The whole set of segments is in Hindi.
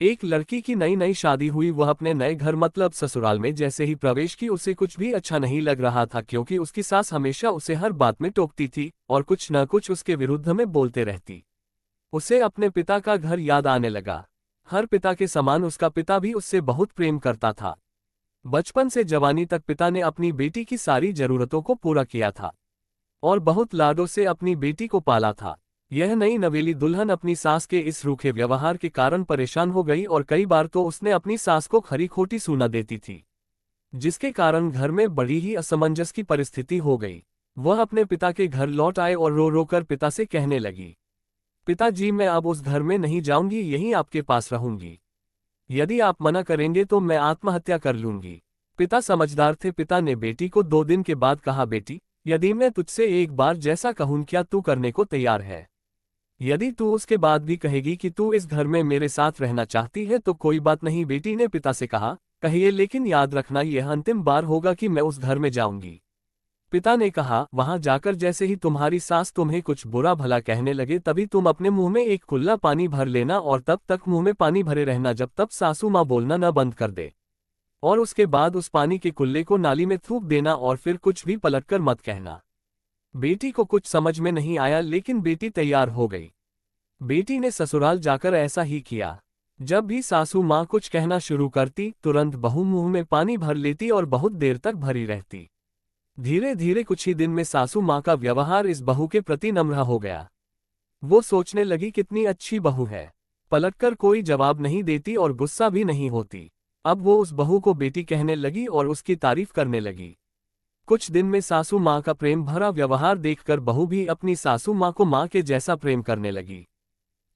एक लड़की की नई नई शादी हुई, वह अपने नए घर मतलब ससुराल में जैसे ही प्रवेश की उसे कुछ भी अच्छा नहीं लग रहा था, क्योंकि उसकी सास हमेशा उसे हर बात में टोकती थी और कुछ न कुछ उसके विरुद्ध में बोलते रहती। उसे अपने पिता का घर याद आने लगा। हर पिता के समान उसका पिता भी उससे बहुत प्रेम करता था। बचपन से जवानी तक पिता ने अपनी बेटी की सारी जरूरतों को पूरा किया था और बहुत लाडों से अपनी बेटी को पाला था। यह नई नवेली दुल्हन अपनी सास के इस रूखे व्यवहार के कारण परेशान हो गई और कई बार तो उसने अपनी सास को खरी खोटी सुना देती थी, जिसके कारण घर में बड़ी ही असमंजस की परिस्थिति हो गई। वह अपने पिता के घर लौट आए और रो रो कर पिता से कहने लगी, पिताजी मैं अब उस घर में नहीं जाऊंगी, यहीं आपके पास रहूंगी। यदि आप मना करेंगे तो मैं आत्महत्या कर लूंगी। पिता समझदार थे। पिता ने बेटी को 2 दिन के बाद कहा, बेटी यदि मैं तुझसे एक बार जैसा कहूं क्या तू करने को तैयार है? यदि तू उसके बाद भी कहेगी कि तू इस घर में मेरे साथ रहना चाहती है तो कोई बात नहीं। बेटी ने पिता से कहा, कहिए लेकिन याद रखना यह अंतिम बार होगा कि मैं उस घर में जाऊंगी। पिता ने कहा, वहां जाकर जैसे ही तुम्हारी सास तुम्हें कुछ बुरा भला कहने लगे तभी तुम अपने मुंह में एक कुल्ला पानी भर लेना और तब तक मुंह में पानी भरे रहना जब तक सासू माँ बोलना न बंद कर दे, और उसके बाद उस पानी के कुल्ले को नाली में थूक देना और फिर कुछ भी पलटकर मत कहना। बेटी को कुछ समझ में नहीं आया, लेकिन बेटी तैयार हो गई। बेटी ने ससुराल जाकर ऐसा ही किया। जब भी सासू माँ कुछ कहना शुरू करती तुरंत बहू मुंह में पानी भर लेती और बहुत देर तक भरी रहती। धीरे धीरे कुछ ही दिन में सासू माँ का व्यवहार इस बहू के प्रति नम्र हो गया। वो सोचने लगी कितनी अच्छी बहू है, पलटकर कोई जवाब नहीं देती और गुस्सा भी नहीं होती। अब वो उस बहू को बेटी कहने लगी और उसकी तारीफ करने लगी। कुछ दिन में सासू माँ का प्रेम भरा व्यवहार देखकर बहू भी अपनी सासू माँ को माँ के जैसा प्रेम करने लगी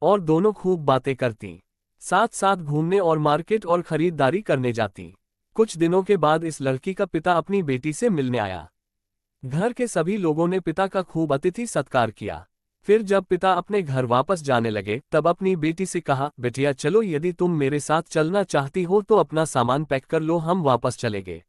और दोनों खूब बातें करती, साथ साथ घूमने और मार्केट और खरीदारी करने जाती। कुछ दिनों के बाद इस लड़की का पिता अपनी बेटी से मिलने आया। घर के सभी लोगों ने पिता का खूब अतिथि सत्कार किया। फिर जब पिता अपने घर वापस जाने लगे तब अपनी बेटी से कहा, बेटिया चलो, यदि तुम मेरे साथ चलना चाहती हो तो अपना सामान पैक कर लो, हम वापस चलेंगे।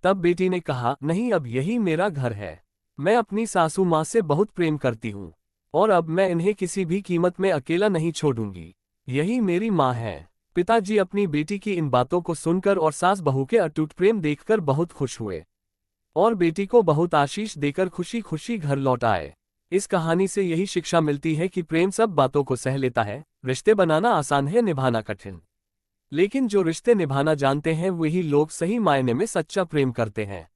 तब बेटी ने कहा, नहीं, अब यही मेरा घर है। मैं अपनी सासू माँ से बहुत प्रेम करती हूँ और अब मैं इन्हें किसी भी कीमत में अकेला नहीं छोड़ूंगी। यही मेरी माँ है। पिताजी अपनी बेटी की इन बातों को सुनकर और सास बहू के अटूट प्रेम देखकर बहुत खुश हुए और बेटी को बहुत आशीष देकर खुशी खुशी घर लौट आए। इस कहानी से यही शिक्षा मिलती है कि प्रेम सब बातों को सह लेता है। रिश्ते बनाना आसान है, निभाना कठिन। लेकिन जो रिश्ते निभाना जानते हैं वही लोग सही मायने में सच्चा प्रेम करते हैं।